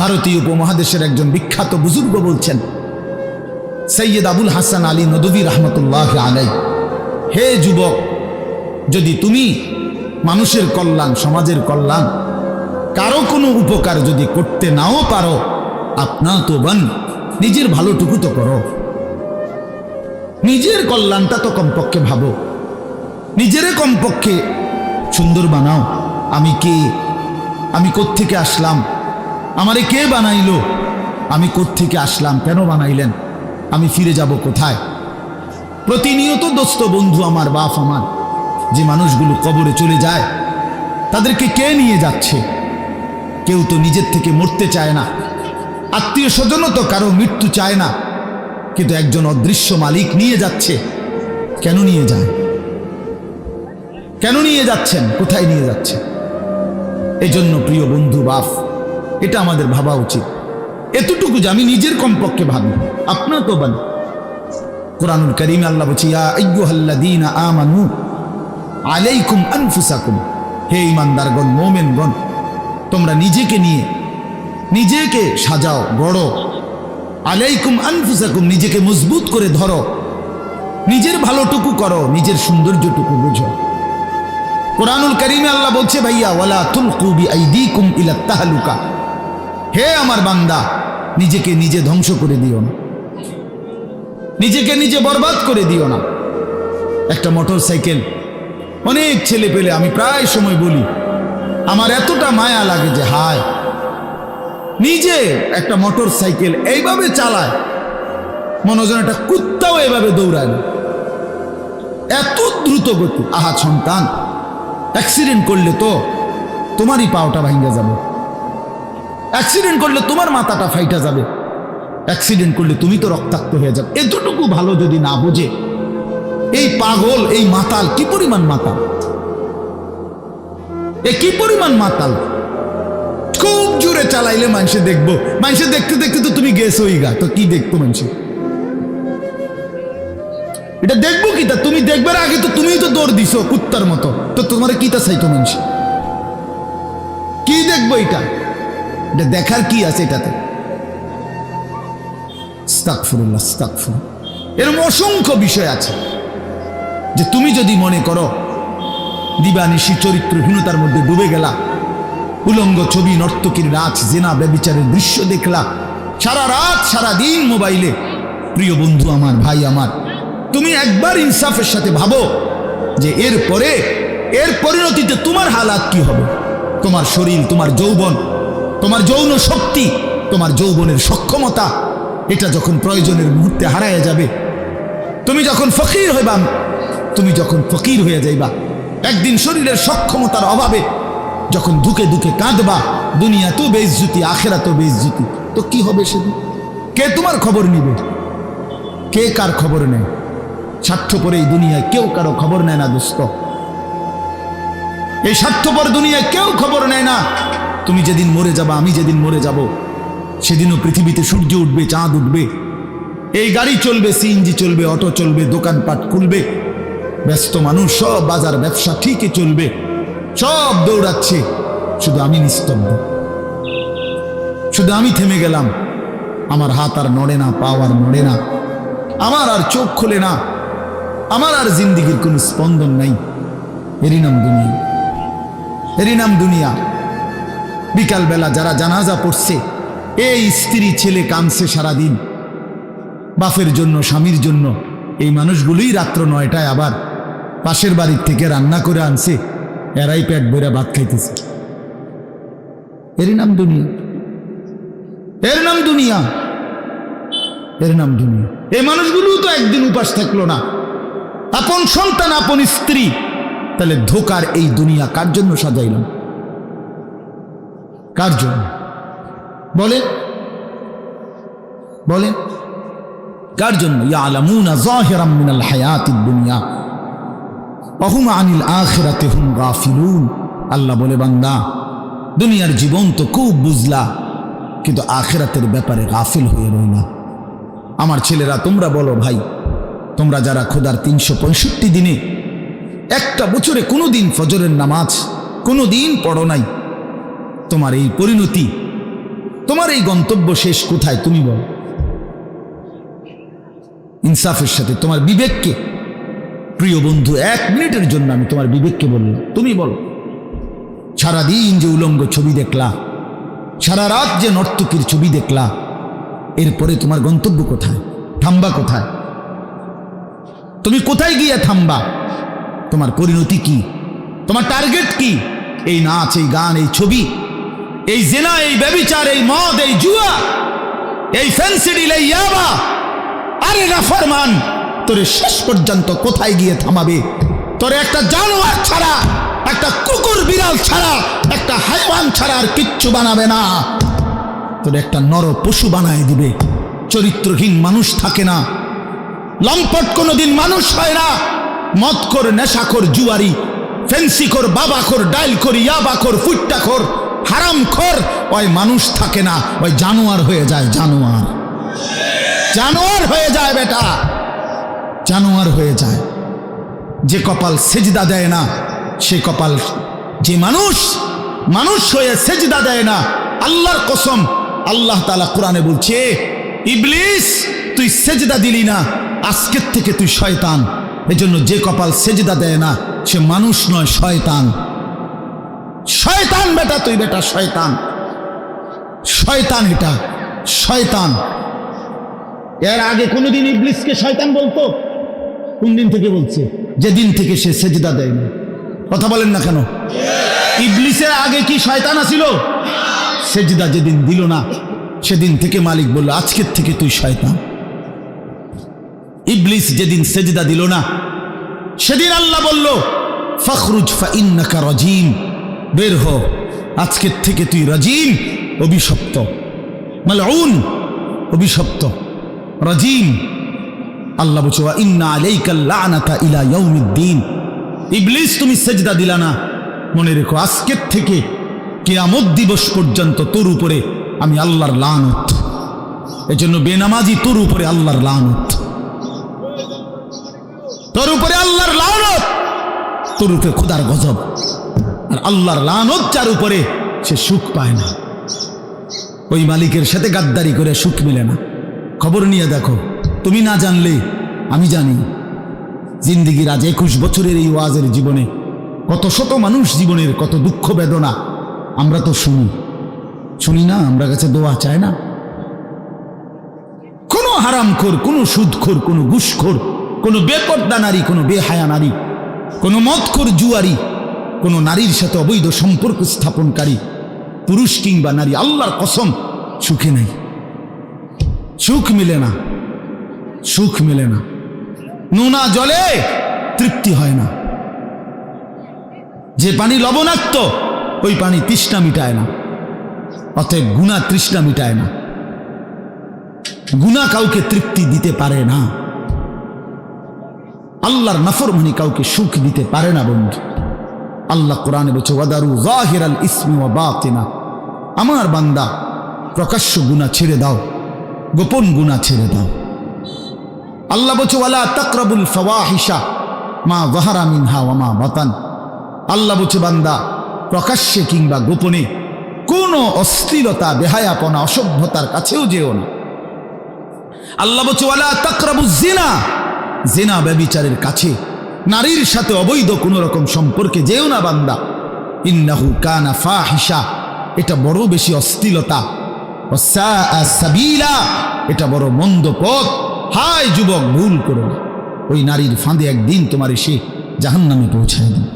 ভারতীয় উপমহাদেশের একজন বিখ্যাত বুজুর্গ বলছেন, সৈয়দ আবুল হাসান আলী নদভী রহমতুল্লাহ আলাই, হে যুবক, যদি তুমি মানুষের কল্যাণ, সমাজের কল্যাণ, কারো কোনো উপকার যদি করতে নাও পারো, আপনা তো বান, নিজের ভালোটুকু তো করো, নিজের কল্যাণটা তো কমপক্ষে ভাবো, নিজেরে কমপক্ষে সুন্দর বানাও। আমি কে, আমি কোত্থেকে আসলাম, আমারে কে বানাইলো, আমি কোত্থেকে আসলাম, কেন বানাইলেন, আমি ফিরে যাব কোথায়। প্রতিনিয়ত দোস্ত বন্ধু আমার, বাপ আমার, যে মানুষগুলো কবরে চলে যায়, তাদেরকে কে নিয়ে যাচ্ছে? কেউ তো নিজের থেকে মরতে চায় না, আত্মীয় স্বজনও তো কারো মৃত্যু চায় না, কিন্তু একজন অদৃশ্য মালিক নিয়ে যাচ্ছে। কেন নিয়ে যায়? কেন নিয়ে যাচ্ছেন? কোথায় নিয়ে যাচ্ছে? এজন্য প্রিয় বন্ধু, বাপ, এটা আমাদের ভাবা উচিত। এতটুকু যে আমি নিজের কমপক্ষে ভাবি, আপনা তো বান। কুরআনুল কারীমে আল্লাহ বলছে, ইয়া আইয়ুহাল্লাযীনা আমানু আলাইকুম আনফুসাকুম, হে ঈমানদারগণ, মুমিনগণ, তোমরা নিজেকে নিয়ে নিজেকে সাজাও, গড়ো। আলাইকুম আনফুসাকুম, নিজেকে মজবুত করে ধরো, নিজের ভালোটুকু করো, নিজের সৌন্দর্যটুকু বুঝো। কুরআনুল কারীমে আল্লাহ বলছে, ভাইয়া, ওয়ালা তুলকু বিআইদিকুম ইলা তাহলুকা, হে আমার বান্দা, নিজেকে নিজে ধ্বংস করে দিও না, নিজেকে নিজে বরবাদ করে দিও না। একটা মোটর সাইকেল, অনেক ছেলে পেলে, আমি প্রায় সময় বলি, আমার এতটা মায়া লাগে যে হায়, নিজে একটা মোটর সাইকেল এইভাবে চালায়, মনে হয় একটা কুত্তাও এভাবে দৌড়ায় না, এত দ্রুত গতি। আহা সন্তান, অ্যাক্সিডেন্ট করলে তো তোমারই পাওটা ভাঙ্গা যাবে, অ্যাক্সিডেন্ট করলে তোমার মাথাটা ফাইটা যাবে, অ্যাক্সিডেন্ট করলে তুমি তো রক্তাক্ত হয়ে যাবে। এতটুকু ভালো যদি না বোঝে এই পাগল, এই মাতাল, কি পরিমাণ মাতাল, এ কি পরিমাণ মাতাল। খুব জোরে চালাইলে মানুষে দেখবো, মানুষে দেখতে দেখতে তো তুমি গেছোই গা, তো কি দেখতো মানুষে? এটা দেখবো কি? তা তুমি দেখবার আগে তো তুমিই তো দৌড় দিছো কুত্তার মতো, তো তোমার কি তা চাইতো মানুষ? কি দেখবো এটা? এটা দেখার কি আছে এটাতে? আস্তাগফিরুল্লাহ, আস্তাগফিরুল্লাহ। এরকম অসংখ্য বিষয় আছে যে তুমি যদি মনে করো দিবানিশি চরিত্রহীনতার মধ্যে ডুবে গেলা, উলঙ্গ ছবি, নর্তকীর নাচ, জেনা, ব্যভিচারের দৃশ্য দেখলা, সারা রাত সারা দিন মোবাইলে, প্রিয় বন্ধু আমার, ভাই আমার, তুমি একবার ইনসাফের সাথে ভাবো যে এরপরে, এর পরিণতিতে তোমার হালাত কি হবে। তোমার শরীর, তোমার যৌবন, তোমার যৌন শক্তি, তোমার যৌবনের সক্ষমতা, এটা যখন প্রয়োজনের মুহূর্তে হারায় যাবে, তুমি যখন ফকির হইবা, তুমি যখন ফকির হয়ে যাইবা, একদিন শরীরের সক্ষমতার অভাবে যখন ধুকে ধুকে কাঁদবা, দুনিয়া তো বেইজ্জতি, আখিরাত তো বেইজ্জতি, তো কি হবে সেদিন? কে তোমার খবর নিবে? কে কার খবর নেয়? স্বার্থপর এই দুনিয়ায় কেউ কারো খবর নেয় না দোস্ত, এই স্বার্থপর দুনিয়ায় কেউ খবর নেয় না। তুমি যেদিন মরে যাবা, আমি যেদিন মরে যাব, সেদিনও পৃথিবীতে সূর্য উঠবে, চাঁদ উঠবে, এই গাড়ি চলবে, সিএনজি চলবে, অটো চলবে, দোকানপাট খুলবে, ব্যস্ত মানুষ সব বাজার ব্যবসা ঠিকই চলবে, সব দৌড়াচ্ছে, শুধু আমি নিস্তব্ধ, শুধু আমি থেমে গেলাম। আমার হাত আর নড়ে না, পা আর নড়ে না, আমার আর চোখ খোলে না, আমার আর জিন্দিগির কোনো স্পন্দন নাই। এরই নাম দুনিয়া, এরই নাম দুনিয়া। বিকালবেলা যারা জানাজা পড়ছে, এই স্ত্রী ছেলে কাঁদছে সারাদিন বাপের জন্য, স্বামীর জন্য, এই মানুষগুলোই রাত্র 9টায় আবার পাশের বাড়ির থেকে রান্না করে আনছে, এরাই পেট ভরে ভাত খাইতেছে। এরই নাম দুনিয়া, এর নাম দুনিয়া, এর নাম দুনিয়া। এই মানুষগুলো তো একদিন উপাস থাকলো না, আপন সন্তান, আপন স্ত্রী, তাহলে ধোকার এই দুনিয়া কার জন্য সাজাইলাম? কার জন্য বলে? বলে কার জন্য? ইয়ালামুনা যাহিরাম মিনাল হায়াতিদ দুনিয়া ওয়া হুম আনিল আখিরাতি হুম গাফিলুন। আল্লাহ বলে, বান্দা, দুনিয়ার জীবন তো খুব বুঝলা, কিন্তু আখিরাতের ব্যাপারে গাফিল হয়ে রইলা। আমার ছেলেরা, তোমরা বলো ভাই, তোমরা যারা খোদার 365 দিনে একটা বছরে কোনোদিন ফজরের নামাজ কোনোদিন পড়ো নাই, তোমার এই পরিণতি তোমার এই গন্তব্য শেষ কোথায় তুমি বল? ইনসাফের সাথে তোমার বিবেককে, প্রিয় বন্ধু, 1 মিনিটের জন্য আমি তোমার বিবেককে বললাম, তুমি বলো, সারাদিন যে উলঙ্গ ছবি দেখলা, সারা রাত যে নর্তকীর ছবি দেখলা, এরপরে তোমার গন্তব্য কোথায়? থামবা কোথায়? তুমি কোথায় গিয়ে থামবা? তোমার পরিণতি কি? তোমার টার্গেট কি? এই নাচ, এই গান, এই ছবি, এই জেনা, এই ব্যভিচার, এই মদ, এই জুয়া, এই ফেন্সিডিল, এই ইয়াবা, আরে নাফরমান, তোরে শেষ পর্যন্ত কোথায় গিয়ে থামাবে? তোরে একটা জানোয়ার ছাড়া, একটা কুকুর বিড়াল ছাড়া, একটা হাইওয়ান ছাড়া আর কিচ্ছু বানাবে না। তোরে একটা নর পশু বানায় দিবে। চরিত্রহীন মানুষ থাকে না, লম্পট কোনোদিন মানুষ হয় না। মদখোর, নেশাখোর, জুয়ারি, ফেন্সিখোর, বাবাখোর, ডাইলখোর, ইয়াবাখোর, ফুট্টাখোর, হারামখোর, ওই মানুষ থাকে না, ওই জানোয়ার হয়ে যায়। জানোয়ার, জানোয়ার হয়ে যায় বেটা, জানোয়ার হয়ে যায়। যে কপাল সেজদা দেয় না, সে কপাল, যে মানুষ মানুষ হয়ে সেজদা দেয় না, আল্লাহর কসম, আল্লাহ তাআলা কোরআনে বলছে, ইবলিস তুই সেজদা দিলি না, আজকের থেকে তুই শয়তান। এজন্য যে কপাল সেজদা দেয় না সে মানুষ নয়, শয়তান। শয়তান বেটা, তুই বেটা শয়তান, শয়তান, এটা শয়তান। এর আগে কোনোদিন ইবলিসকে শয়তান বলতো? কোন দিন থেকে বলছে? যেদিন থেকে সে সেজদা দেয়নি। কথা বলেন না কেন? ইবলিসের আগে কি শয়তান আছিল? সেজদা যেদিন দিল না, সেদিন থেকে মালিক বলল, আজকের থেকে তুই শয়তান। ইবলিস যেদিন সেজদা দিল না, সেদিন আল্লাহ বলল, ফখরুজ ফাইন্নাকা রাজিম, বের হ, আজকের থেকে তুই রাজিম, অভিশপ্ত, মালউন, অভিশপ্ত, রাজিম। আল্লাহ বলছে, ওয়া ইন্না আলাইকাল লানাতা ইলা ইয়াউমিদ্দিন। ইবলিস তুমি সেজদা দিলা না, মনে রেখো আজকের থেকে কিয়ামত দিবস পর্যন্ত তোর উপরে আমি আল্লাহর লানত। এজন্য বেনামাজি তোর উপরে আল্লাহর লানত, তোর উপরে আল্লাহর লানত, তোর উপরে খোদার গজব। আর আল্লাহর লানত যার উপরে, সে সুখ পায় না। ওই মালিকের সাথে গাদ্দারি করে সুখ মিলে না। খবর নিয়ে দেখো, তুমি না জানলে আমি জানি। জিন্দিগির আজ 21 বছরের এই ওয়াজের জীবনে কত শত মানুষ জীবনের কত দুঃখ বেদনা আমরা তো শুনি না। আমরা কাছে দোয়া চায় না। কোনো হারামখোর, কোনো সুদখোর, কোনো ঘুষখোর, কোনো বেপর্দা নারী, কোনো বেহায়া নারী, কোনো মদখোর জুয়ারি, কোনো নারীর সাথে অবৈধ সম্পর্ক স্থাপনকারী পুরুষ কিংবা নারী, আল্লাহর কসম সুখে নাই। সুখ মিলে না, সুখ মিলে না। নোনা জলে তৃপ্তি হয় না। যে পানি লবণাক্ত, ওই পানি তৃষ্ণা মিটায় না। অতএব গুনাহ তৃষ্ণা মিটায় না। গুনাহ কাউকে তৃপ্তি দিতে পারে না। আল্লাহর নাফরমানি কাউকে সুখ দিতে পারে না বন্ধু। আল্লাহ কোরআনে বলছে, ওয়াদারু যাহিরাল ইসমি ওয়া বাতিনা। আমার বান্দা, প্রকাশ্য গুনাহ ছেড়ে দাও, গোপন গুনাহ ছেড়ে দাও। আল্লাহ বলছে, ওয়ালা তাকরাবুল ফাওয়াহিশা মা যাহারা মিনহা ওয়া মা বাতান। আল্লাহ বলছে, বান্দা, প্রকাশ্যে কিংবা গোপনে কোনো অশ্লীলতা, বেহায়াপনা, অসভ্যতার কাছেও যেও না। আল্লাহ বলছে, ওয়ালা তাকরাবুজ জিনা। জিনা, ব্যভিচারের কাছে, নারীর সাথে অবৈধ কোনো রকম সম্পর্কে যেও না বান্দা। ইন্নাহু কানা ফাহিশা, এটা বড় বেশি অশ্লীলতা। ওয়াসাআ সাবিলা, এটা বড় মন্দ পথ। হায় যুবক, ভুল করো না। ওই নারীর ফাঁদে একদিন তোমার এসে জাহান্নামে পৌঁছায় দেবে।